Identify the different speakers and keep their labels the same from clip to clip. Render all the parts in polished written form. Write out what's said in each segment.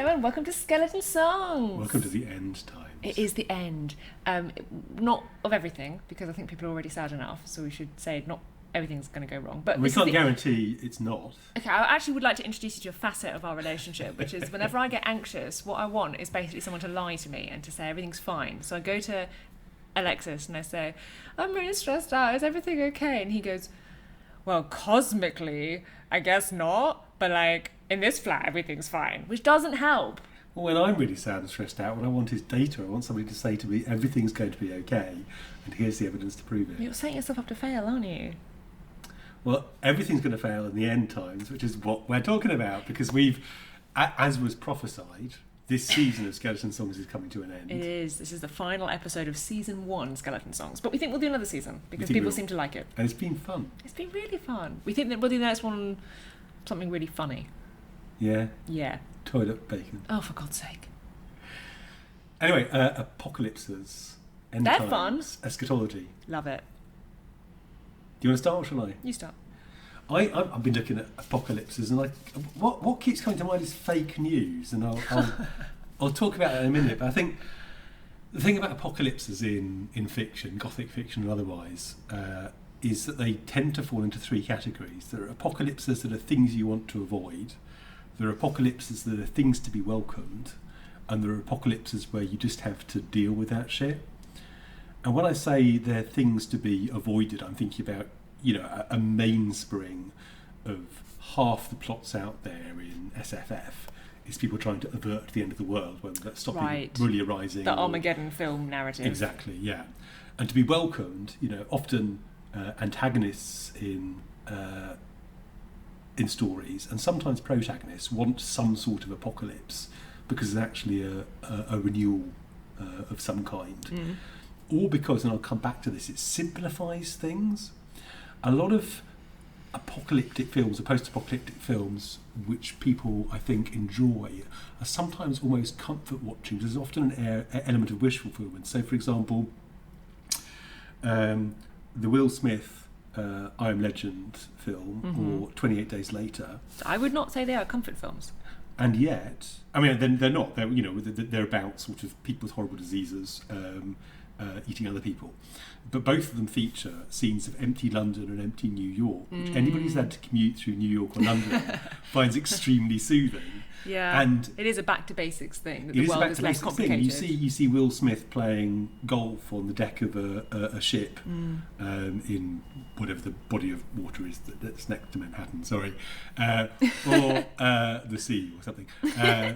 Speaker 1: Hello and welcome to Skeleton Songs.
Speaker 2: Welcome to the end times.
Speaker 1: It is the end. Not of everything, because I think people are already sad enough, so we should say not everything's going to go wrong. But
Speaker 2: we can't guarantee it's not.
Speaker 1: Okay, I actually would like to introduce you to a facet of our relationship, which is whenever I get anxious, what I want is basically someone to lie to me and to say everything's fine. So I go to Alexis and I say, I'm really stressed out, is everything okay? And he goes, well, cosmically, I guess not, but like, in this flat, everything's fine, which doesn't help.
Speaker 2: Well, when I'm really sad and stressed out, what I want is data. I want somebody to say to me, everything's going to be okay, and here's the evidence to prove it.
Speaker 1: You're setting yourself up to fail, aren't you?
Speaker 2: Well, everything's going to fail in the end times, which is what we're talking about, because we've, as was prophesied, this season of Skeleton Songs is coming to an end.
Speaker 1: It is. This is the final episode of Season 1 Skeleton Songs. But we think we'll do another season, because people seem to like it.
Speaker 2: And it's been fun.
Speaker 1: It's been really fun. We think that we'll do the next one something really funny.
Speaker 2: Yeah?
Speaker 1: Yeah.
Speaker 2: Toilet bacon.
Speaker 1: Oh, for God's sake.
Speaker 2: Anyway, apocalypses. End
Speaker 1: They're
Speaker 2: times,
Speaker 1: fun.
Speaker 2: Eschatology.
Speaker 1: Love it.
Speaker 2: Do you want to start or shall I?
Speaker 1: You start.
Speaker 2: I've been looking at apocalypses, and what keeps coming to mind is fake news, and I'll talk about that in a minute. But I think the thing about apocalypses in fiction, Gothic fiction and otherwise, is that they tend to fall into three categories. There are apocalypses that are things you want to avoid. There are apocalypses that are things to be welcomed, and there are apocalypses where you just have to deal with that shit. And when I say they're things to be avoided, I'm thinking about, a mainspring of half the plots out there in SFF is people trying to avert the end of the world, whether that's stopping really arising.
Speaker 1: The Armageddon film narrative.
Speaker 2: Exactly, yeah. And to be welcomed, often antagonists in stories, and sometimes protagonists, want some sort of apocalypse because it's actually a renewal of some kind. Or because, and I'll come back to this, it simplifies things. A lot of apocalyptic films or post-apocalyptic films which people, I think, enjoy are sometimes almost comfort watching. There's often an element of wish fulfillment. So, for example, the Will Smith I Am Legend film, or 28 Days Later.
Speaker 1: I would not say they are comfort films.
Speaker 2: And yet, I mean, they're not. They're about sort of people with horrible diseases eating other people. But both of them feature scenes of empty London and empty New York, which anybody who's had to commute through New York or London finds extremely soothing.
Speaker 1: Yeah,
Speaker 2: and
Speaker 1: it is a back to basics thing. That the world is less complicated.
Speaker 2: You see Will Smith playing golf on the deck of a ship in whatever the body of water is that's next to Manhattan. Sorry, or the sea or something,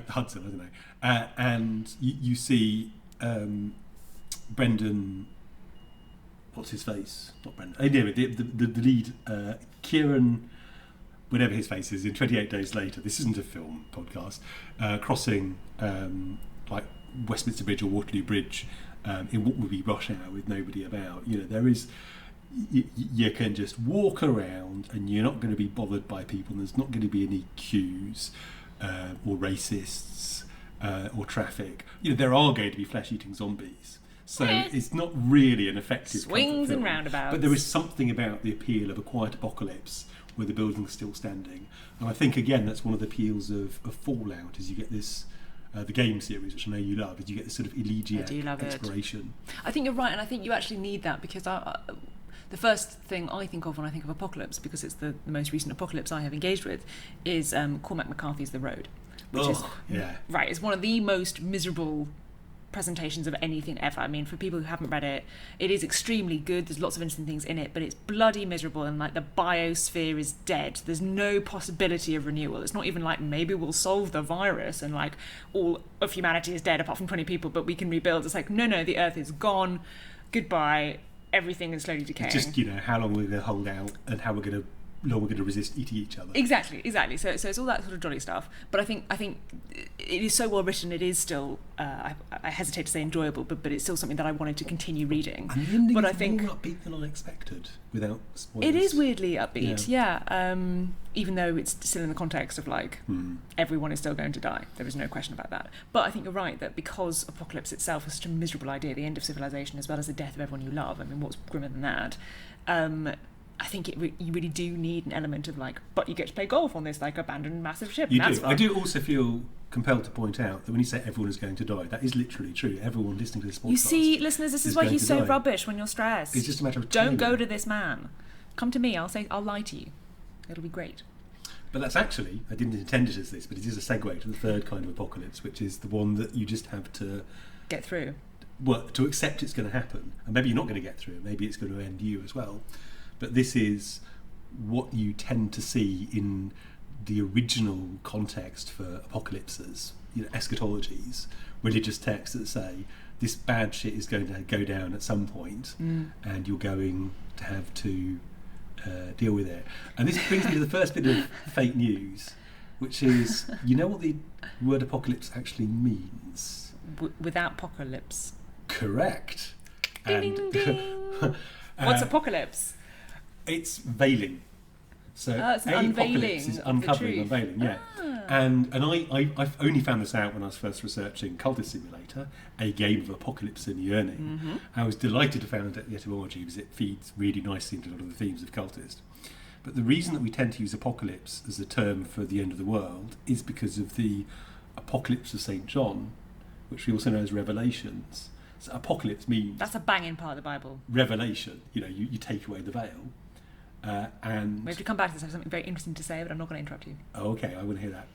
Speaker 2: Hudson. I don't know. And you see Brendan. What's his face? Not Brendan. Anyway, the lead, Kieran, whatever his face is, in 28 Days Later. This isn't a film podcast. Crossing like Westminster Bridge or Waterloo Bridge in what would be rush hour with nobody about. There is. You can just walk around and you're not going to be bothered by people. And there's not going to be any queues or racists or traffic. There are going to be flesh-eating zombies. So it's not really an effective
Speaker 1: swings and roundabouts.
Speaker 2: But there is something about the appeal of a quiet apocalypse where the building's still standing. And I think, again, that's one of the appeals of Fallout, is you get this, the game series, which I know you love, is you get this sort of elegiac exploration.
Speaker 1: I think you're right, and I think you actually need that, because the first thing I think of when I think of apocalypse, because it's the most recent apocalypse I have engaged with, is Cormac McCarthy's The Road. Which is one of the most miserable presentations of anything ever. I mean, for people who haven't read it, it is extremely good. There's lots of interesting things in it, but it's bloody miserable, and like the biosphere is dead. There's no possibility of renewal. It's not even like maybe we'll solve the virus and like all of humanity is dead apart from 20 people, but we can rebuild. It's like, no, the earth is gone. Goodbye. Everything is slowly decaying.
Speaker 2: It's just, how long we're going to hold out and how we're going to resist eating each other.
Speaker 1: Exactly. So it's all that sort of jolly stuff. But I think it is so well written. It is still I hesitate to say enjoyable, but it's still something that I wanted to continue reading.
Speaker 2: And the ending is more upbeat than I expected, without spoilers.
Speaker 1: It is weirdly upbeat, yeah. Even though it's still in the context of like everyone is still going to die. There is no question about that. But I think you're right that because apocalypse itself is such a miserable idea, the end of civilization as well as the death of everyone you love. I mean, what's grimmer than that? I think you really do need an element of like, but you get to play golf on this like abandoned massive ship.
Speaker 2: You
Speaker 1: and that's
Speaker 2: do.
Speaker 1: fun.
Speaker 2: I do also feel compelled to point out that when you say everyone is going to die, that is literally true. Everyone listening to this podcast.
Speaker 1: You see, listeners, this is why he's so rubbish when you're stressed.
Speaker 2: It's just a matter of
Speaker 1: don't go to this man. Come to me. I'll lie to you. It'll be great.
Speaker 2: But that's actually, I didn't intend it as this, but it is a segue to the third kind of apocalypse, which is the one that you just have to
Speaker 1: get through.
Speaker 2: Well, to accept it's going to happen, and maybe you're not going to get through it. Maybe it's going to end you as well. But this is what you tend to see in the original context for apocalypses, eschatologies, religious texts that say this bad shit is going to go down at some point, and you're going to have to deal with it. And this brings me to the first bit of fake news, which is, what the word apocalypse actually means?
Speaker 1: Without apocalypse.
Speaker 2: Correct.
Speaker 1: Ding, ding, ding. What's apocalypse?
Speaker 2: It's veiling. So
Speaker 1: it's an
Speaker 2: apocalypse is uncovering, unveiling, yeah. And I've only found this out when I was first researching Cultist Simulator, a game of apocalypse and yearning. Mm-hmm. I was delighted to find out the etymology because it feeds really nicely into a lot of the themes of Cultist. But the reason that we tend to use apocalypse as a term for the end of the world is because of the Apocalypse of St. John, which we also know as Revelations. So apocalypse means...
Speaker 1: That's a banging part of the Bible.
Speaker 2: Revelation, you take away the veil. And
Speaker 1: we have to come back to this. I have something very interesting to say, but I'm not going to interrupt you.
Speaker 2: Oh, okay, I want to hear that.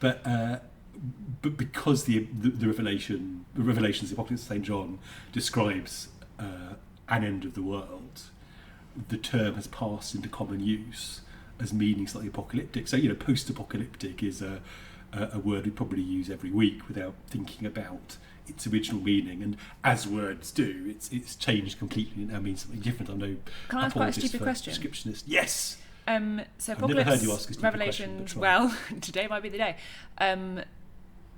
Speaker 2: But because the Revelations, the Apocalypse of St. John, describes an end of the world, the term has passed into common use as meaning slightly apocalyptic. So, post-apocalyptic is a word we probably use every week without thinking about its original meaning, and as words do, it's changed completely and now means something different. I know.
Speaker 1: Can I ask quite a stupid question?
Speaker 2: Descriptionist. Yes.
Speaker 1: So
Speaker 2: I've never heard you ask a stupid
Speaker 1: Revelations.
Speaker 2: Question,
Speaker 1: well, today might be the day.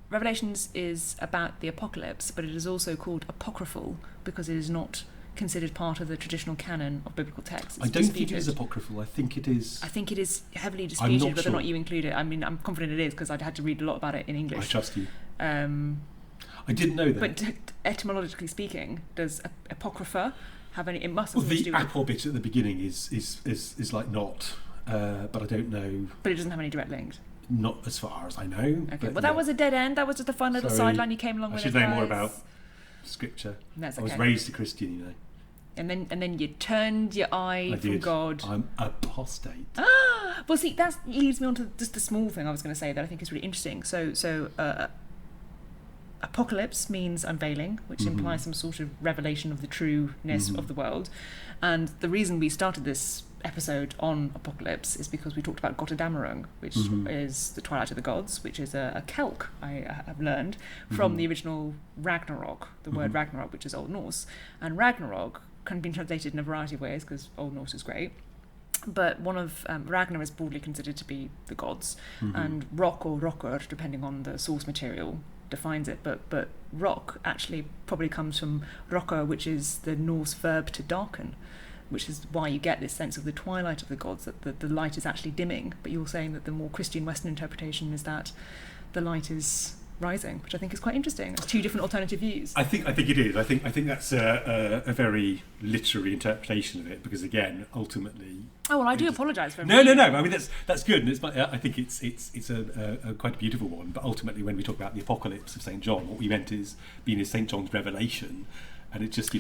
Speaker 1: Revelations is about the apocalypse, but it is also called apocryphal because it is not considered part of the traditional canon of biblical texts.
Speaker 2: I don't think it is apocryphal. I think it is
Speaker 1: heavily disputed whether or not you include it. I mean, I'm confident it is because I'd had to read a lot about it in English.
Speaker 2: I trust you. I didn't know that.
Speaker 1: But etymologically speaking, does apocrypha have any? It must have
Speaker 2: the
Speaker 1: to do with
Speaker 2: apple bit at the beginning is like not, but I don't know.
Speaker 1: But it doesn't have any direct links.
Speaker 2: Not as far as I know.
Speaker 1: Okay, well that was a dead end. That was just a fun little sideline you came along with.
Speaker 2: I should know more about scripture.
Speaker 1: That's okay.
Speaker 2: I was raised a Christian,
Speaker 1: And then you turned your eye from God.
Speaker 2: I'm apostate.
Speaker 1: Well, see, that leads me on to just the small thing I was going to say that I think is really interesting. So apocalypse means unveiling, which implies some sort of revelation of the trueness of the world. And the reason we started this episode on apocalypse is because we talked about Gotterdammerung, which is the Twilight of the Gods, which is a calque, I have learned, from the original Ragnarok, the word Ragnarok, which is Old Norse. And Ragnarok can be translated in a variety of ways because Old Norse is great. But one of Ragnar is broadly considered to be the gods, and rock or rocker, depending on the source material, defines it. But rock actually probably comes from rocker, which is the Norse verb to darken, which is why you get this sense of the twilight of the gods, that the light is actually dimming. But you're saying that the more Christian Western interpretation is that the light is rising, which I think is quite interesting. There's two different alternative views.
Speaker 2: I think it is. I think that's a very literary interpretation of it because again, ultimately.
Speaker 1: Oh well, I do apologise for.
Speaker 2: No. I mean that's good, and I think it's a quite beautiful one. But ultimately, when we talk about the apocalypse of St. John, what we meant is St. John's revelation. And it's just,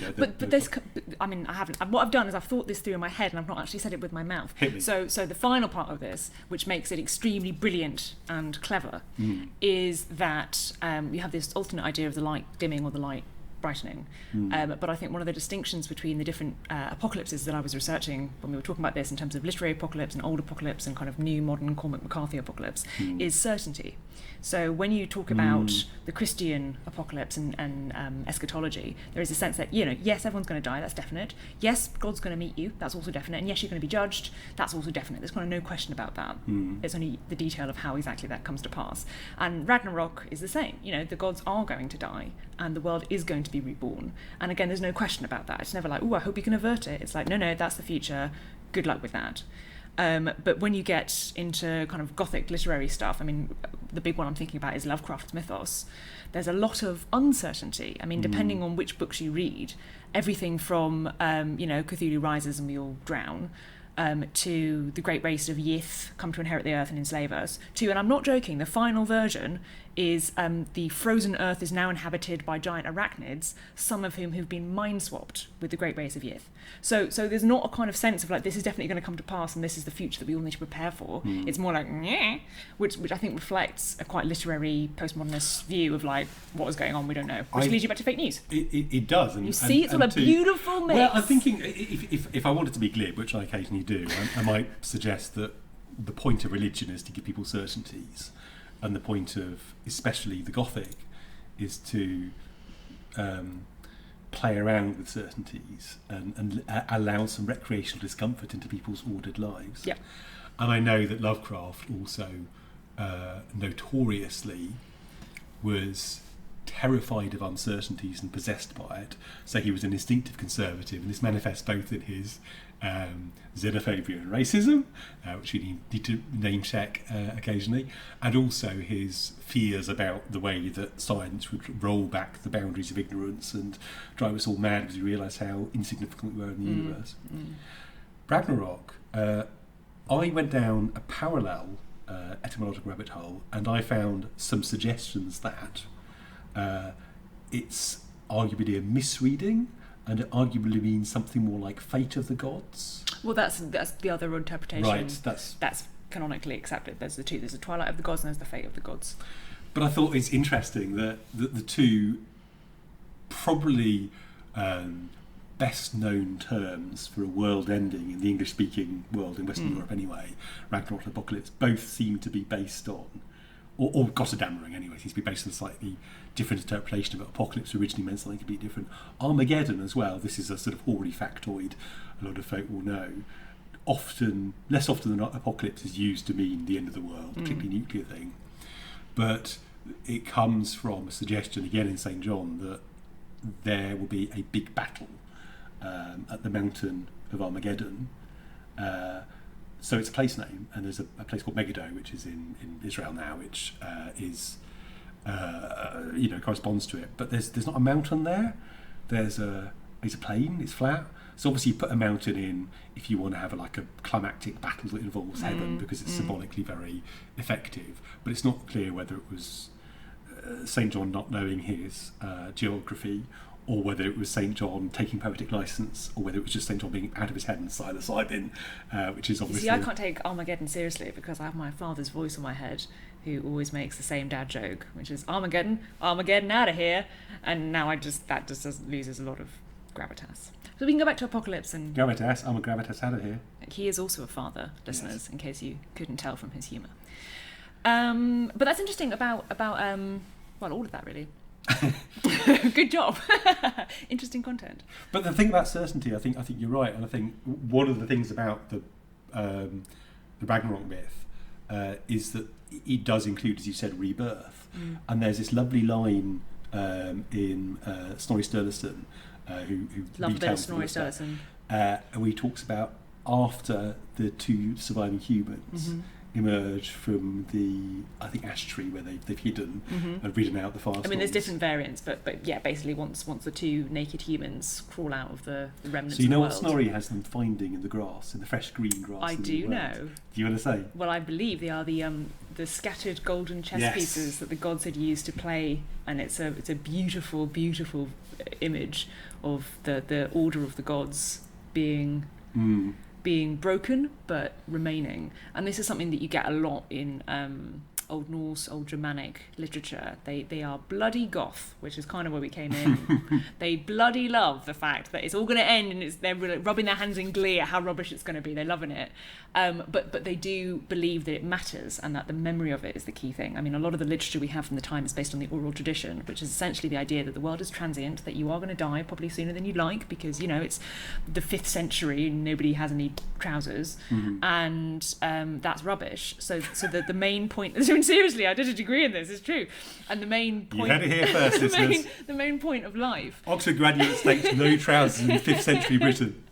Speaker 1: I mean, I haven't. What I've done is I've thought this through in my head, and I've not actually said it with my mouth.
Speaker 2: Hit me.
Speaker 1: So the final part of this, which makes it extremely brilliant and clever, is that you have this alternate idea of the light dimming or the light brightening. But I think one of the distinctions between the different apocalypses that I was researching when we were talking about this, in terms of literary apocalypse and old apocalypse and kind of new modern Cormack McCarthy apocalypse, is certainty. So when you talk about the Christian apocalypse and eschatology, there is a sense that, yes, everyone's going to die, that's definite. Yes, God's going to meet you, that's also definite. And yes, you're going to be judged, that's also definite. There's kind of no question about that. It's only the detail of how exactly that comes to pass. And Ragnarok is the same. The gods are going to die and the world is going to be reborn. And again, there's no question about that. It's never like, I hope you can avert it. It's like, no, that's the future. Good luck with that. But when you get into kind of Gothic literary stuff, I mean, the big one I'm thinking about is Lovecraft's Mythos. There's a lot of uncertainty. I mean, depending on which books you read, everything from, Cthulhu rises and we all drown, to the great race of Yith come to inherit the earth and enslave us, to, and I'm not joking, the final version is the frozen earth is now inhabited by giant arachnids, some of whom have been mind swapped with the great race of Yith. So there's not a kind of sense of like, this is definitely going to come to pass and this is the future that we all need to prepare for. It's more like, yeah, which I think reflects a quite literary postmodernist view of like, what is going on, we don't know. Which leads you back to fake news.
Speaker 2: It does. And,
Speaker 1: you see, it's all a beautiful mix.
Speaker 2: Well, I'm thinking, if I wanted to be glib, which I occasionally do, I might suggest that the point of religion is to give people certainties, and the point of especially the Gothic is to play around with certainties and allow some recreational discomfort into people's ordered lives.
Speaker 1: Yeah.
Speaker 2: And I know that Lovecraft also notoriously was terrified of uncertainties and possessed by it, so he was an instinctive conservative, and this manifests both in his xenophobia and racism, which we need to name check occasionally, and also his fears about the way that science would roll back the boundaries of ignorance and drive us all mad because we realise how insignificant we were in the universe. Ragnarok, I went down a parallel etymological rabbit hole, and I found some suggestions that it's arguably a misreading, and it arguably means something more like fate of the gods.
Speaker 1: Well, that's the other interpretation.
Speaker 2: Right,
Speaker 1: that's canonically accepted. There's the two. There's the twilight of the gods and there's the fate of the gods.
Speaker 2: But I thought it's interesting that the two probably best known terms for a world ending in the English-speaking world in Western Europe anyway, Ragnarok and Apocalypse, both seem to be based on, or Gotterdammerung anyway, seems to be based on a slightly different interpretation of it. Apocalypse originally meant something completely different. Armageddon as well, this is a sort of hoary factoid a lot of folk will know. Less often than not, apocalypse is used to mean the end of the world, particularly nuclear thing. But it comes from a suggestion, again in St. John, that there will be a big battle at the mountain of Armageddon. So it's a place name, and there's a place called Megiddo, which is in Israel now, which is corresponds to it. But there's not a mountain there. There's a plain. It's flat. So obviously you put a mountain in if you want to have a climactic battle that involves heaven, because it's symbolically very effective. But it's not clear whether it was St. John not knowing his geography, or whether it was St. John taking poetic license, or whether it was just St. John being out of his head and psilocybin, which is obviously...
Speaker 1: See, I can't take Armageddon seriously because I have my father's voice in my head who always makes the same dad joke, which is Armageddon out of here, and now that just loses a lot of gravitas. So we can go back to Apocalypse and...
Speaker 2: Gravitas, I'm a gravitas out of here.
Speaker 1: He is also a father, listeners, yes, in case you couldn't tell from his humour. But that's interesting about all of that, really. Good job. Interesting content.
Speaker 2: But the thing about certainty, I think you're right, and I think one of the things about the Ragnarok myth is that it does include, as you said, rebirth. And there's this lovely line in Snorri Sturluson, who
Speaker 1: love the Snorri Sturluson,
Speaker 2: where he talks about after the two surviving humans emerge from the, I think, ash tree where they've hidden and ridden out the fire storms.
Speaker 1: I mean, there's different variants, but yeah, basically once the two naked humans crawl out of the remnants of the world.
Speaker 2: So you know what Snorri has them finding in the grass, in the fresh green grass?
Speaker 1: I do know.
Speaker 2: Do you want to say?
Speaker 1: Well, I believe they are the scattered golden chess pieces that the gods had used to play, and it's a beautiful, beautiful image of the order of the gods being broken but remaining. And this is something that you get a lot in Old Norse, Old Germanic literature. They are bloody goth, which is kind of where we came in. They bloody love the fact that it's all going to end, and they're rubbing their hands in glee at how rubbish it's going to be. They're loving it. But they do believe that it matters and that the memory of it is the key thing. I mean, a lot of the literature we have from the time is based on the oral tradition, which is essentially the idea that the world is transient, that you are going to die probably sooner than you'd like, because, it's the 5th century and nobody has any trousers, and that's rubbish. So the main point... I mean, seriously, I did a degree in this, it's true. And the main point...
Speaker 2: You had it here first, listeners.
Speaker 1: The main point of life...
Speaker 2: Oxford graduate states no trousers in 5th century Britain.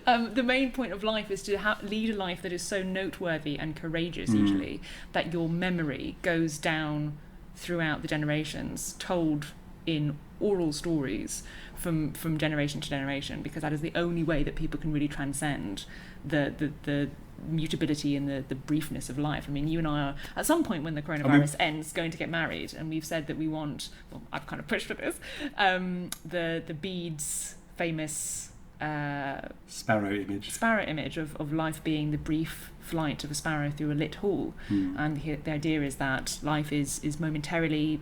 Speaker 1: The main point of life is to lead a life that is so noteworthy and courageous, usually, that your memory goes down throughout the generations, told in oral stories from generation to generation, because that is the only way that people can really transcend the mutability and the briefness of life. I mean, you and I are, at some point when the coronavirus ends, going to get married, and we've said that we want, well, I've kind of pushed for this, the Bede's famous
Speaker 2: sparrow image
Speaker 1: of life being the brief flight of a sparrow through a lit hall. And the idea is that life is momentarily,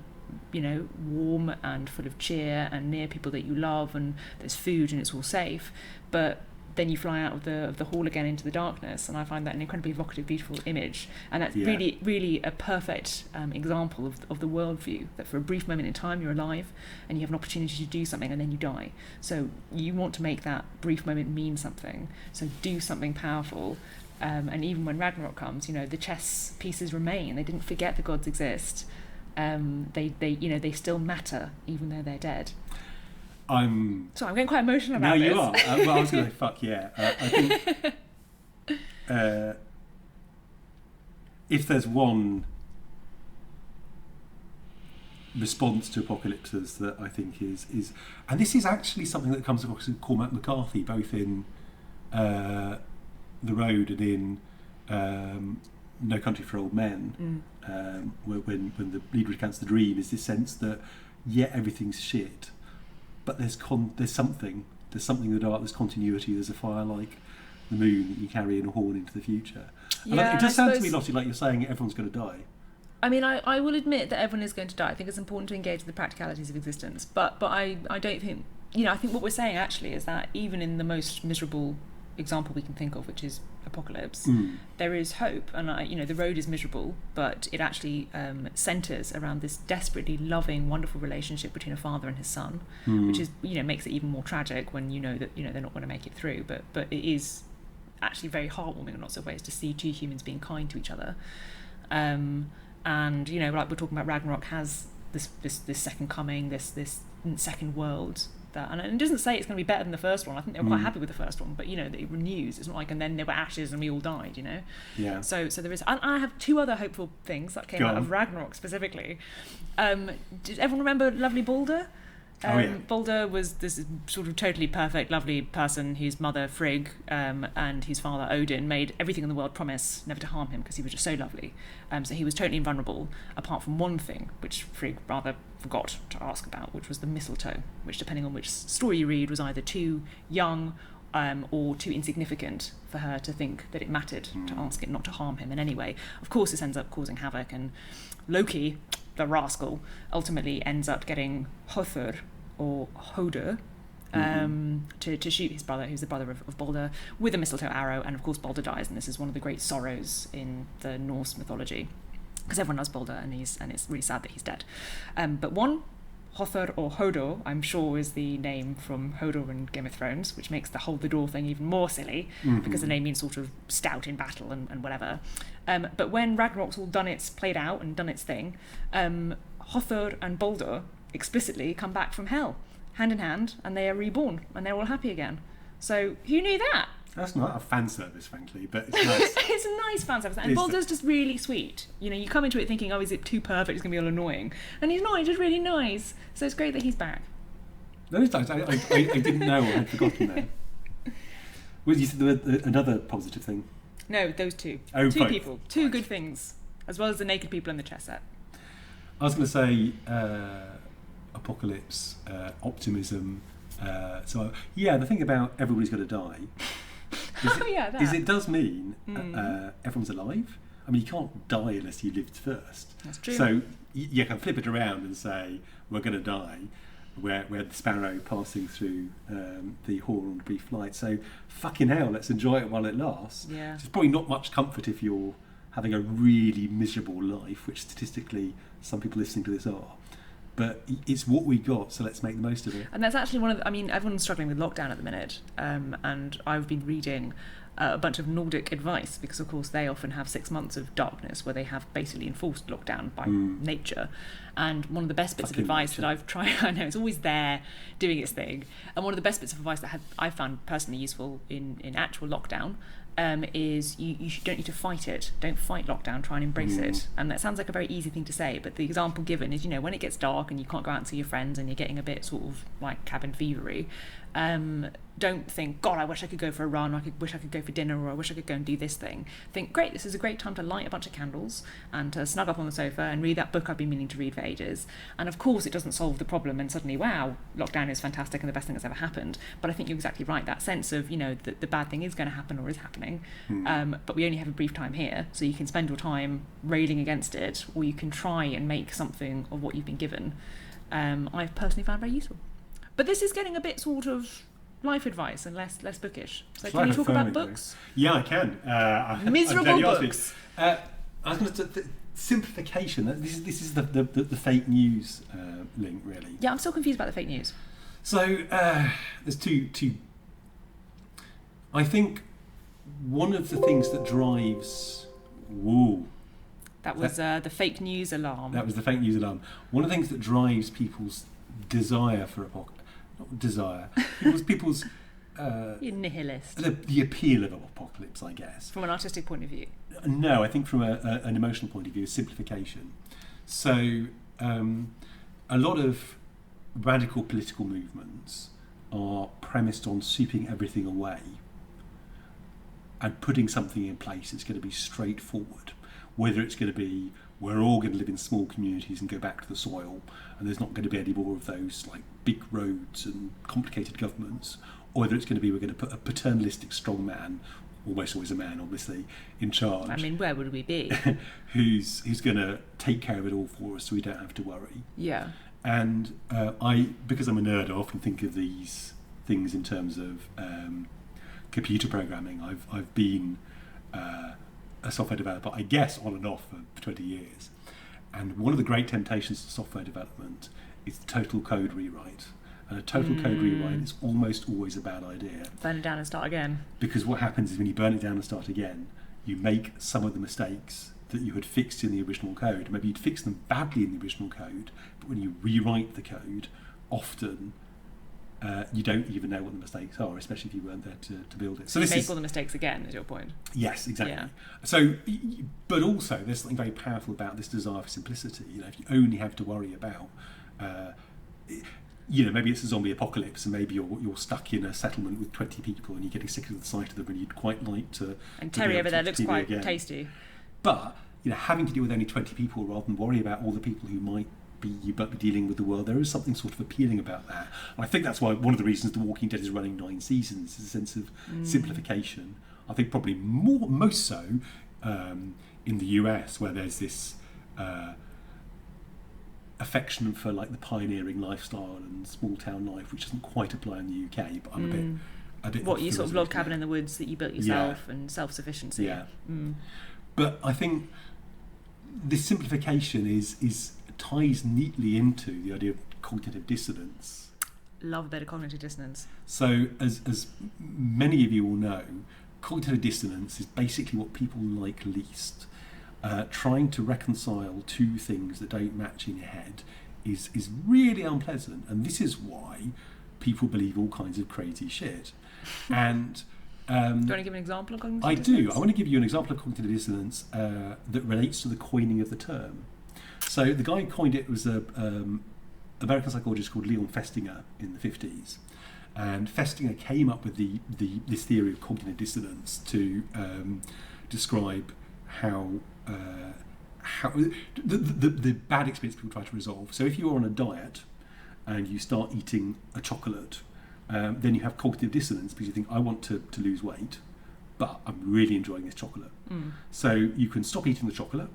Speaker 1: you know, warm and full of cheer and near people that you love, and there's food and it's all safe, but then you fly out of the hall again into the darkness. And I find that an incredibly evocative, beautiful image, and that's really a perfect example of the worldview, that for a brief moment in time you're alive and you have an opportunity to do something, and then you die. So you want to make that brief moment mean something, so do something powerful. And even when Ragnarok comes, you know, the chess pieces remain. They didn't forget the gods exist. They still matter even though they're dead. I'm getting quite emotional about this.
Speaker 2: No, you are. Well, I was going to fuck yeah. I think if there's one response to apocalypses that I think is, and this is actually something that comes across in Cormack McCarthy, both in The Road and in No Country for Old Men, when the lead recounts the dream, is this sense that everything's shit, but there's something in the dark, there's continuity, there's a fire like the moon that you carry in a horn into the future. And it does sound to me, Lottie, like you're saying everyone's going to die.
Speaker 1: I mean, I will admit that everyone is going to die. I think it's important to engage with the practicalities of existence, but I don't think, you know, I think what we're saying actually is that even in the most miserable example we can think of, which is apocalypse, there is hope. And The Road is miserable, but it actually centres around this desperately loving, wonderful relationship between a father and his son, which is, makes it even more tragic when you know that they're not going to make it through. But it is actually very heartwarming in lots of ways to see two humans being kind to each other. And like we're talking about, Ragnarok has this second coming, this second world. And it doesn't say it's going to be better than the first one. I think they were quite happy with the first one, but that it renews. It's not like, and then there were ashes and we all died,
Speaker 2: Yeah.
Speaker 1: So there is. And I have two other hopeful things that came out of Ragnarok specifically. Did everyone remember lovely Balder? Balder was this sort of totally perfect, lovely person whose mother, Frigg, and his father, Odin, made everything in the world promise never to harm him because he was just so lovely. So he was totally invulnerable, apart from one thing, which Frigg rather forgot to ask about, which was the mistletoe, which, depending on which story you read, was either too young or too insignificant for her to think that it mattered to ask it not to harm him in any way. Of course, this ends up causing havoc, and Loki, the rascal, ultimately ends up getting Hothur, or Hoder, to shoot his brother, who's the brother of Balder, with a mistletoe arrow. And of course Balder dies, and this is one of the great sorrows in the Norse mythology, because everyone loves Balder, and it's really sad that he's dead. But one, Hothur or Hodor, I'm sure is the name from Hodor in Game of Thrones, which makes the hold the door thing even more silly, because the name means sort of stout in battle and whatever. But when Ragnarok's all played out and done its thing, Hothur and Balder explicitly come back from hell, hand in hand, and they are reborn, and they're all happy again. So who knew that?
Speaker 2: That's not a fan service, frankly, but it's nice.
Speaker 1: It's a nice fan service, and Balder's just really sweet. You come into it thinking, oh, is it too perfect, it's going to be all annoying, and he's not. He's just really nice. So it's great that he's back.
Speaker 2: That is nice. I didn't know, I had forgotten that. Well, you said there was another positive thing.
Speaker 1: No, those two.
Speaker 2: Oh,
Speaker 1: two people. Two good things, as well as the naked people in the chess set.
Speaker 2: I was going to say apocalypse, optimism. The thing about everybody's going to die is it does mean everyone's alive. I mean, you can't die unless you lived first.
Speaker 1: That's true.
Speaker 2: So you can flip it around and say we're going to die. Where the sparrow passing through the horn on a brief flight. So fucking hell, let's enjoy it while it lasts.
Speaker 1: Yeah.
Speaker 2: It's probably not much comfort if you're having a really miserable life, which statistically some people listening to this are. But it's what we got, so let's make the most of it.
Speaker 1: And that's actually everyone's struggling with lockdown at the minute, and I've been reading a bunch of Nordic advice, because of course they often have 6 months of darkness where they have basically enforced lockdown by nature. And one of the best bits of advice that I've tried, I know it's always there doing its thing, and one of the best bits of advice that I found personally useful in actual lockdown is you don't need to fight it. Don't fight lockdown, try and embrace it. And that sounds like a very easy thing to say, but the example given is, when it gets dark and you can't go out and see your friends and you're getting a bit sort of like cabin fevery, Don't think, God, I wish I could go for a run, or wish I could go for dinner, or I wish I could go and do this thing. Think, great, this is a great time to light a bunch of candles and to snug up on the sofa and read that book I've been meaning to read for ages. And of course it doesn't solve the problem and suddenly, wow, lockdown is fantastic and the best thing that's ever happened. But I think you're exactly right, that sense of, that the bad thing is going to happen or is happening, but we only have a brief time here, so you can spend your time railing against it, or you can try and make something of what you've been given. I've personally found very useful. But this is getting a bit sort of life advice and less bookish. So can you talk about books?
Speaker 2: Yeah, I can.
Speaker 1: Miserable books.
Speaker 2: I was going to say simplification. This is the fake news link, really.
Speaker 1: Yeah, I'm still confused about the fake news.
Speaker 2: So there's two. I think one of the things that drives.
Speaker 1: That was the fake news alarm.
Speaker 2: That was the fake news alarm. One of the things that drives people's desire for people's
Speaker 1: You're nihilist.
Speaker 2: The appeal of apocalypse, I guess.
Speaker 1: From an artistic point of view?
Speaker 2: No, I think from an emotional point of view, simplification. So a lot of radical political movements are premised on sweeping everything away and putting something in place that's going to be straightforward. Whether it's going to be we're all going to live in small communities and go back to the soil, and there's not going to be any more of those like big roads and complicated governments, or whether it's going to be we're going to put a paternalistic strong man, almost always a man obviously, in charge.
Speaker 1: I mean, where would we be?
Speaker 2: who's going to take care of it all for us so we don't have to worry.
Speaker 1: Yeah.
Speaker 2: And because I'm a nerd, I often think of these things in terms of computer programming. I've been a software developer, I guess, on and off for 20 years. And one of the great temptations to software development is total code rewrite. And a total code rewrite is almost always a bad idea.
Speaker 1: Burn it down and start again.
Speaker 2: Because what happens is when you burn it down and start again, you make some of the mistakes that you had fixed in the original code. Maybe you'd fixed them badly in the original code, but when you rewrite the code, often you don't even know what the mistakes are, especially if you weren't there to build it.
Speaker 1: So you make all the mistakes again, is your point?
Speaker 2: Yes, exactly.
Speaker 1: Yeah.
Speaker 2: So, but also there's something very powerful about this desire for simplicity. If you only have to worry about, maybe it's a zombie apocalypse, and maybe you're stuck in a settlement with 20 people, and you're getting sick of the sight of them, and you'd quite like to.
Speaker 1: And Terry over there looks
Speaker 2: TV
Speaker 1: quite
Speaker 2: again.
Speaker 1: tasty.
Speaker 2: But having to deal with only 20 people rather than worry about all the people who might be dealing with the world, there is something sort of appealing about that. And I think that's why one of the reasons The Walking Dead is running 9 seasons is a sense of simplification. I think probably most so in the US, where there's this affection for like the pioneering lifestyle and small town life, which doesn't quite apply in the UK. But I'm a bit.
Speaker 1: What, you sort of log cabin in the woods that you built yourself and self-sufficiency.
Speaker 2: Yeah. But I think this simplification ties neatly into the idea of cognitive dissonance.
Speaker 1: Love a bit of cognitive dissonance.
Speaker 2: So, as many of you will know, cognitive dissonance is basically what people like least. Trying to reconcile two things that don't match in your head is really unpleasant, and this is why people believe all kinds of crazy shit. And
Speaker 1: do you want to give an example of cognitive dissonance?
Speaker 2: I do. I want to give you an example of cognitive dissonance that relates to the coining of the term. So the guy who coined it was an American psychologist called Leon Festinger in the 50s. And Festinger came up with this theory of cognitive dissonance to describe how the bad experience people try to resolve. So if you're on a diet and you start eating a chocolate, then you have cognitive dissonance because you think, I want to lose weight, but I'm really enjoying this chocolate. So you can stop eating the chocolate,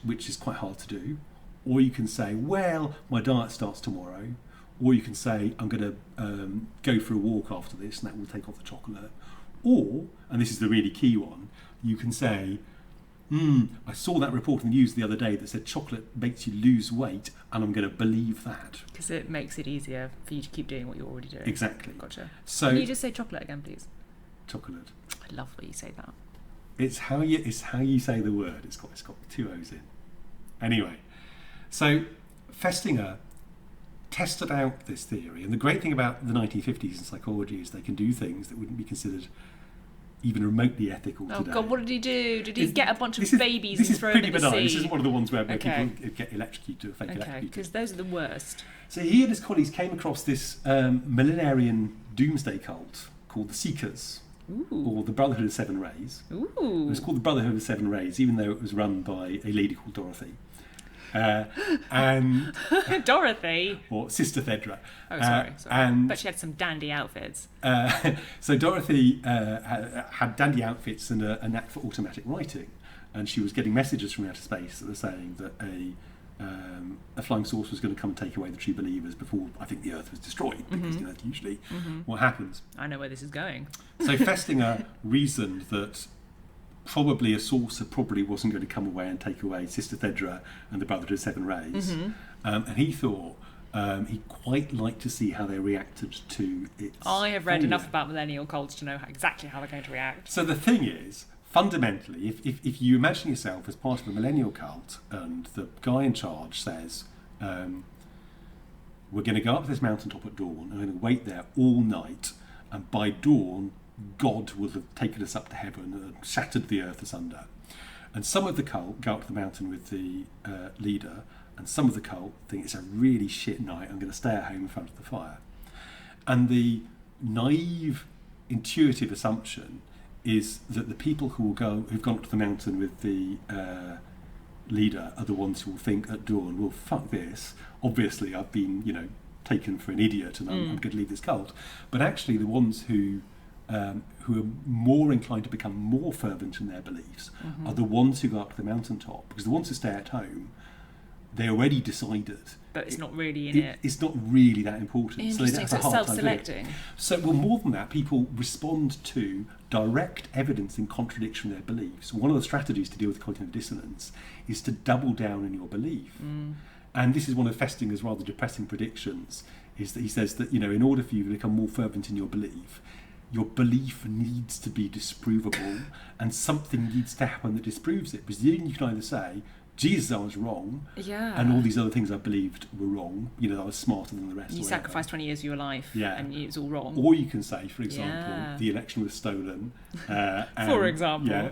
Speaker 2: which is quite hard to do, or you can say, well, my diet starts tomorrow, or you can say, I'm going to go for a walk after this and that will take off the chocolate, or, and this is the really key one, you can say, I saw that report in the news the other day that said chocolate makes you lose weight, and I'm going to believe that.
Speaker 1: Because it makes it easier for you to keep doing what you're already doing.
Speaker 2: Exactly.
Speaker 1: Gotcha.
Speaker 2: So,
Speaker 1: can you just say chocolate again, please?
Speaker 2: Chocolate.
Speaker 1: I love when you say that.
Speaker 2: It's how you say the word. It's got 2 O's in. Anyway, so Festinger tested out this theory, and the great thing about the 1950s in psychology is they can do things that wouldn't be considered even remotely ethical today.
Speaker 1: Oh God, what did he do? Did he get a bunch of babies and throw
Speaker 2: them
Speaker 1: in the sea?
Speaker 2: This is pretty benign. This isn't one of the ones where people get electrocuted or fake electrocuted.
Speaker 1: Because those are the worst.
Speaker 2: So he and his colleagues came across this millenarian doomsday cult called the Seekers, or the Brotherhood of Seven Rays. It was called the Brotherhood of Seven Rays, even though it was run by a lady called Dorothy. And
Speaker 1: Dorothy,
Speaker 2: or Sister Thedra.
Speaker 1: Oh, sorry. But she had some dandy outfits.
Speaker 2: So Dorothy had dandy outfits and a knack for automatic writing, and she was getting messages from outer space that were saying that a flying saucer was going to come and take away the true believers before I think the Earth was destroyed, because that's usually what happens.
Speaker 1: I know where this is going.
Speaker 2: So Festinger reasoned that probably a saucer probably wasn't going to come away and take away Sister Thedra and the Brotherhood of Seven Rays, and he thought he'd quite like to see how they reacted to its
Speaker 1: I have read enough about millennial cults to know exactly how they're going to react.
Speaker 2: So the thing is, fundamentally, if you imagine yourself as part of a millennial cult and the guy in charge says, we're going to go up to this mountaintop at dawn and we're going to wait there all night, and by dawn God will have taken us up to heaven and shattered the earth asunder. And some of the cult go up to the mountain with the leader, and some of the cult think it's a really shit night, I'm going to stay at home in front of the fire. And the naive, intuitive assumption is that the people who've gone up to the mountain with the leader are the ones who will think at dawn, well, fuck this, obviously I've been, taken for an idiot and I'm going to leave this cult. But actually the ones who are more inclined to become more fervent in their beliefs are the ones who go up to the mountaintop, because the ones who stay at home, they already decided.
Speaker 1: But it's not really in it.
Speaker 2: It's not really that important.
Speaker 1: Interesting, so it's self-selecting.
Speaker 2: So, well, more than that, people respond to direct evidence in contradiction of their beliefs. One of the strategies to deal with cognitive dissonance is to double down on your belief. And this is one of Festinger's rather depressing predictions, is that he says that, in order for you to become more fervent in your belief needs to be disprovable, and something needs to happen that disproves it. Because then you can either say, Jesus, I was wrong, and all these other things I believed were wrong. I was smarter than the rest.
Speaker 1: You sacrificed 20 years of your life, and it was all wrong.
Speaker 2: Or you can say, for example, the election was stolen.
Speaker 1: For example.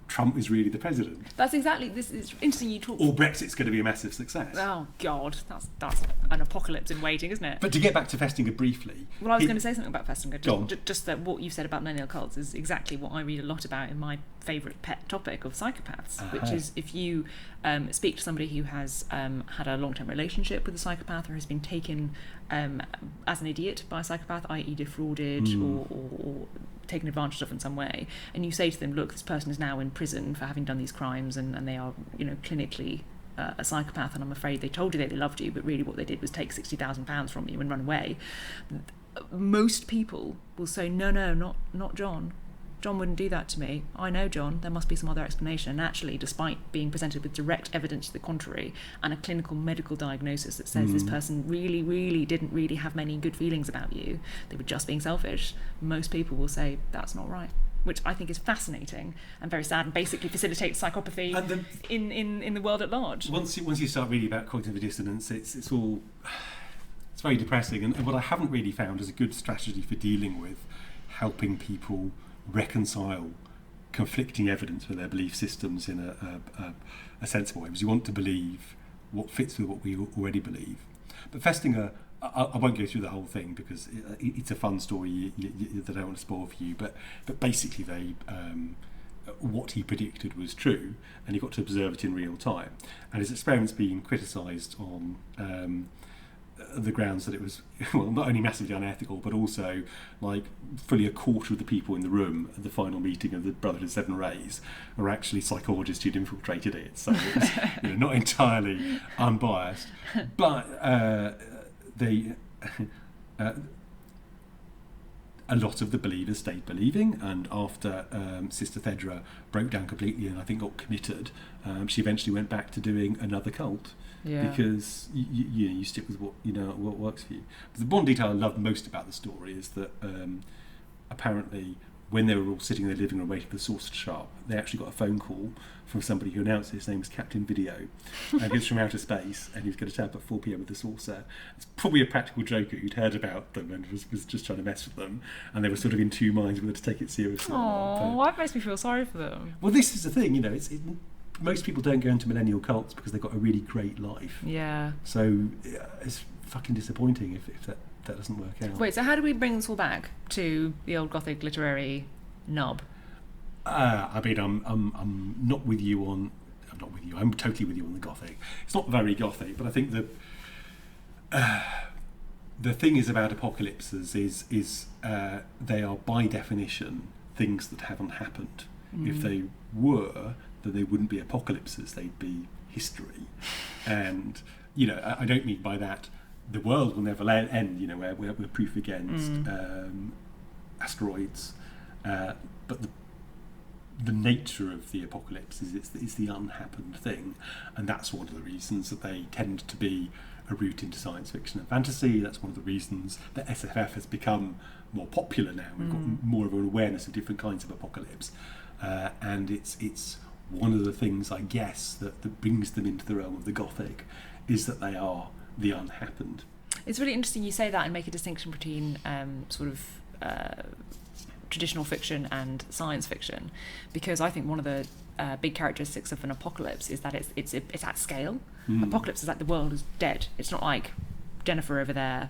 Speaker 2: Trump is really the president.
Speaker 1: That's exactly, this is interesting you talk.
Speaker 2: Or Brexit's going to be a massive success.
Speaker 1: Oh God, that's an apocalypse in waiting, isn't it?
Speaker 2: But to get back to Festinger briefly.
Speaker 1: Well, I was going to say something about Festinger. Just that what you said about millennial cults is exactly what I read a lot about in my favourite pet topic of psychopaths, which is if you speak to somebody who has had a long-term relationship with a psychopath or has been taken as an idiot by a psychopath, i.e. defrauded or taken advantage of in some way, and you say to them, look, this person is now in prison for having done these crimes, and they are clinically a psychopath, and I'm afraid they told you they loved you, but really what they did was take £60,000 from you and run away. Most people will say, no, not John. John wouldn't do that to me. I know John, there must be some other explanation. And actually, despite being presented with direct evidence to the contrary and a clinical medical diagnosis that says this person really, really didn't really have many good feelings about you, they were just being selfish, most people will say that's not right, which I think is fascinating and very sad, and basically facilitates psychopathy in the world at large.
Speaker 2: Once you start reading about cognitive dissonance, it's very depressing. And what I haven't really found is a good strategy for dealing with helping people reconcile conflicting evidence with their belief systems in a sensible way, because you want to believe what fits with what we already believe. But Festinger, I won't go through the whole thing because it's a fun story that I don't want to spoil for you, but basically what he predicted was true, and he got to observe it in real time, and his experiment's being criticised on the grounds that it was, well, not only massively unethical, but also like fully a quarter of the people in the room at the final meeting of the Brotherhood of Seven Rays were actually psychologists who'd infiltrated it, so it was not entirely unbiased. But a lot of the believers stayed believing, and after Sister Thedra broke down completely and I think got committed, she eventually went back to doing another cult. Because you stick with what works for you. But the one detail I love most about the story is that apparently when they were all sitting in their living room waiting for the saucer to show up, they actually got a phone call from somebody who announced his name was Captain Video, and he was from outer space, and he was going to turn up at 4 p.m. with the saucer. It's probably a practical joker who'd heard about them and was just trying to mess with them, and they were sort of in two minds whether to take it seriously.
Speaker 1: Oh, that makes me feel sorry for them.
Speaker 2: Well, this is the thing, you know, most people don't go into millennial cults because they've got a really great life.
Speaker 1: Yeah.
Speaker 2: So it's fucking disappointing if that doesn't work out.
Speaker 1: Wait, so how do we bring this all back to the old Gothic literary nub?
Speaker 2: I mean, I'm not with you on. I'm not with you. I'm totally with you on the Gothic. It's not very Gothic, but I think the thing is about apocalypses is they are by definition things that haven't happened. If they were, then they wouldn't be apocalypses. They'd be history. And you know, I don't mean by that the world will never end. You know, we're proof against asteroids, but the nature of the apocalypse is it's the unhappened thing, and that's one of the reasons that they tend to be a route into science fiction and fantasy. That's one of the reasons that SFF has become more popular now. We've got more of an awareness of different kinds of apocalypse, and it's one of the things, I guess, that brings them into the realm of the Gothic, is that they are the unhappened.
Speaker 1: It's really interesting you say that and make a distinction between traditional fiction and science fiction, because I think one of the big characteristics of an apocalypse is that it's at scale. Apocalypse is like the world is dead. It's not like Jennifer over there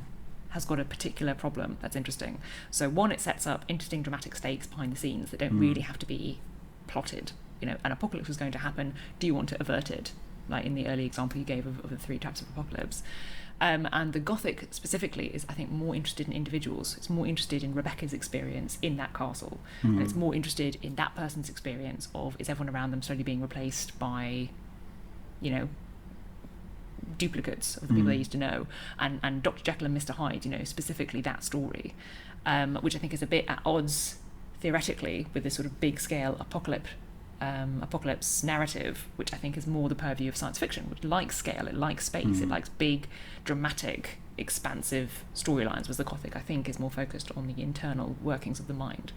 Speaker 1: has got a particular problem that's interesting. So one, it sets up interesting dramatic stakes behind the scenes that don't really have to be plotted. You know, an apocalypse is going to happen. Do you want to avert it? Like in the early example you gave of the 3 types of apocalypse. And the Gothic specifically is, I think, more interested in individuals. It's more interested in Rebecca's experience in that castle. And it's more interested in that person's experience of, is everyone around them slowly being replaced by, you know, duplicates of the people they used to know. And Dr. Jekyll and Mr. Hyde, you know, specifically that story, which I think is a bit at odds, theoretically, with this sort of big scale apocalypse narrative, which I think is more the purview of science fiction, which likes scale, it likes space, it likes big, dramatic, expansive storylines, whereas the Gothic, I think, is more focused on the internal workings of the mind.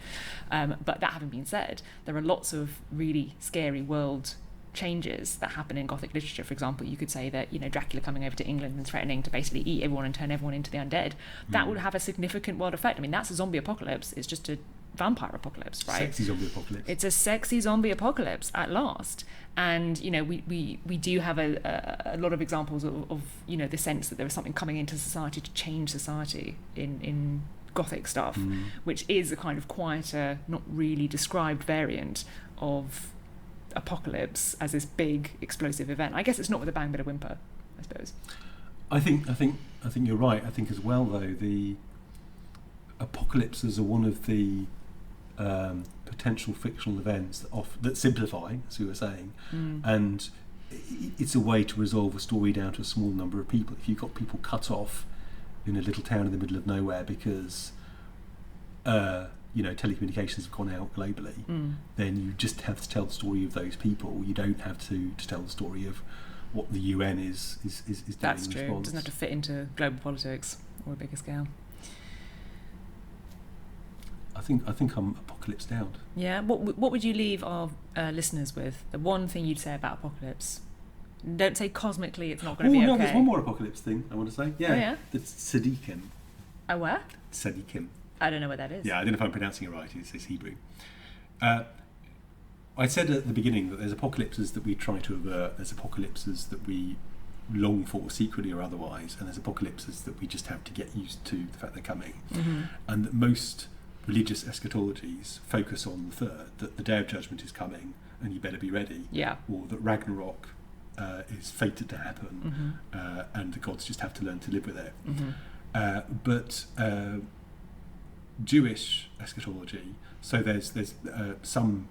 Speaker 1: But that having been said, there are lots of really scary world changes that happen in Gothic literature. For example, you could say that, you know, Dracula coming over to England and threatening to basically eat everyone and turn everyone into the undead, that would have a significant world effect. I mean, that's a zombie apocalypse. It's just a vampire apocalypse, right?
Speaker 2: Sexy zombie apocalypse.
Speaker 1: It's a sexy zombie apocalypse at last. And, you know, we do have a lot of examples of, you know, the sense that there is something coming into society to change society in Gothic stuff, which is a kind of quieter, not really described variant of apocalypse as this big explosive event. I guess it's not with a bang but a whimper, I suppose. I think
Speaker 2: you're right. I think as well, though, the apocalypses are one of the potential fictional events that simplify, as we were saying, and it's a way to resolve a story down to a small number of people. If you've got people cut off in a little town in the middle of nowhere because you know, telecommunications have gone out globally, then you just have to tell the story of those people. You don't have to tell the story of what the UN is doing.
Speaker 1: That's true. It doesn't have to fit into global politics or a bigger scale.
Speaker 2: I think I'm apocalypsed out.
Speaker 1: Yeah. What would you leave our listeners with? The one thing you'd say about apocalypse? Don't say cosmically it's not going to be okay.
Speaker 2: There's one more apocalypse thing I want to say. Yeah.
Speaker 1: Oh, yeah?
Speaker 2: It's Tzadikim.
Speaker 1: Oh, where?
Speaker 2: Tzadikim.
Speaker 1: I don't know what that is.
Speaker 2: Yeah, I don't know if I'm pronouncing it right. It's Hebrew. I said at the beginning that there's apocalypses that we try to avert, there's apocalypses that we long for, secretly or otherwise, and there's apocalypses that we just have to get used to the fact they're coming. And that most religious eschatologies focus on the third, that the day of judgment is coming and you better be ready.
Speaker 1: Yeah.
Speaker 2: Or that Ragnarok is fated to happen, and the gods just have to learn to live with it. But Jewish eschatology, so there's some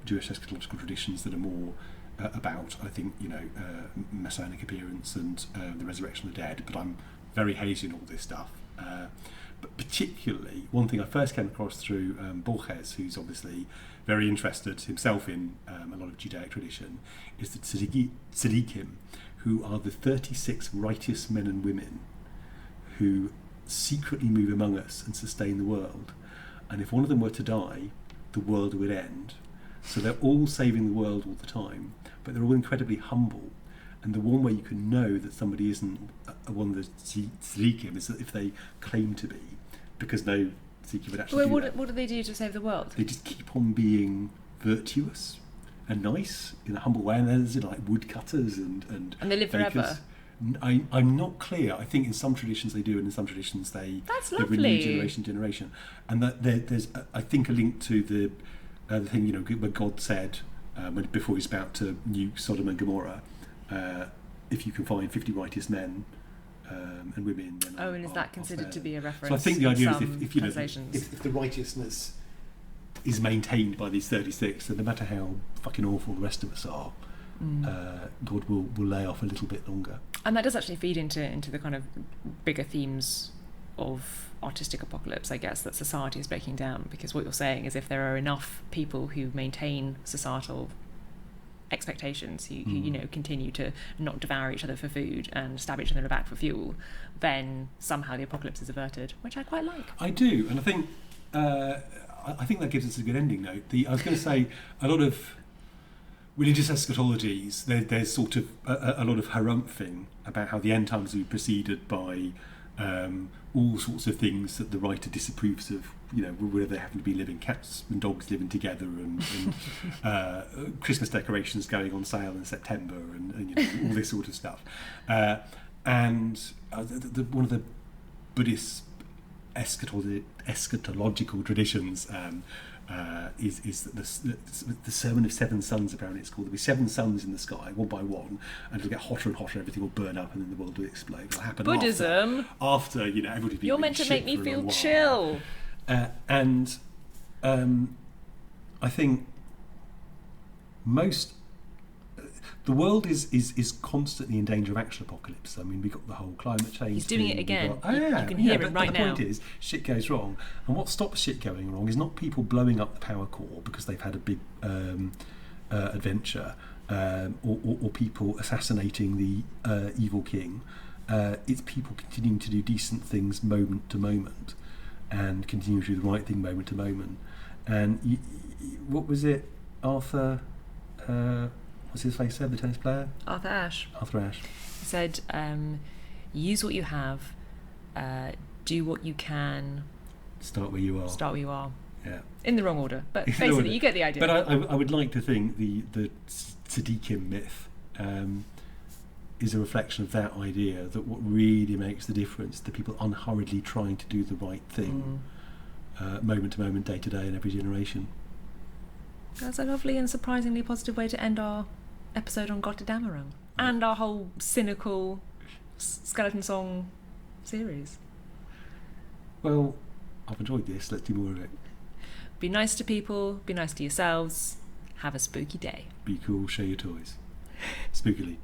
Speaker 2: Jewish eschatological traditions that are more about, I think, you know, messianic appearance and the resurrection of the dead, but I'm very hazy in all this stuff. But particularly, one thing I first came across through Borges, who's obviously very interested himself in a lot of Judaic tradition, is the Tzadikim, who are the 36 righteous men and women who secretly move among us and sustain the world. and if one of them were to die, the world would end. So they're all saving the world all the time, but they're all incredibly humble. And the one way you can know that somebody isn't one of the tzaddikim is that if they claim to be, because no tzaddikim would actually do that.
Speaker 1: What do they do to save the world?
Speaker 2: They just keep on being virtuous and nice in a humble way. And there's like woodcutters and
Speaker 1: they live
Speaker 2: bakers.
Speaker 1: forever.
Speaker 2: I'm not clear. I think in some traditions they do, and in some traditions they renew generation to generation. And that there's I think a link to the thing, where God said before he's about to nuke Sodom and Gomorrah, if you can find 50 righteous men and women, then
Speaker 1: and is that considered to be a reference?
Speaker 2: So I think the idea is
Speaker 1: if
Speaker 2: the righteousness is maintained by these 36, then no matter how fucking awful the rest of us are, God will lay off a little bit longer.
Speaker 1: And that does actually feed into the kind of bigger themes of artistic apocalypse, I guess, that society is breaking down. Because what you're saying is if there are enough people who maintain societal expectations, who continue to not devour each other for food and stab each other in the back for fuel, then somehow the apocalypse is averted, which I quite like.
Speaker 2: I do, and I think that gives us a good ending note. I was going to say, a lot of religious eschatologies, there's sort of a lot of harumphing about how the end times will be preceded by all sorts of things that the writer disapproves of, where they happen to be living, cats and dogs living together, and Christmas decorations going on sale in September, and all this sort of stuff. And one of the Buddhist eschatological traditions is the Sermon of Seven Suns, apparently it's called. There'll be 7 suns in the sky, one by one, and it'll get hotter and hotter, everything will burn up, and then the world will explode. It'll happen
Speaker 1: Buddhism.
Speaker 2: After everybody's been
Speaker 1: You're meant to make me feel chill.
Speaker 2: And I think the world is constantly in danger of actual apocalypse. I mean, we've got the whole climate change.
Speaker 1: He's doing it again. You can
Speaker 2: hear
Speaker 1: it right now.
Speaker 2: But the point is, shit goes wrong. And what stops shit going wrong is not people blowing up the power core because they've had a big adventure, or people assassinating the evil king. It's people continuing to do decent things moment to moment, and continue to do the right thing moment to moment. And what was it, Arthur? What's his face said, the tennis player?
Speaker 1: Arthur Ashe. He said, use what you have, do what you can.
Speaker 2: Start where you are. Yeah.
Speaker 1: In the wrong order, but basically you get the idea.
Speaker 2: But I would like to think the tzaddikim myth is a reflection of that idea, that what really makes the difference, the people unhurriedly trying to do the right thing, moment to moment, day to day, in every generation.
Speaker 1: That's a lovely and surprisingly positive way to end our episode on Gotterdammerung and our whole cynical skeleton song series.
Speaker 2: Well, I've enjoyed this. Let's do more of it.
Speaker 1: Be nice to people, be nice to yourselves, have a spooky day.
Speaker 2: Be cool, share your toys. Spookily.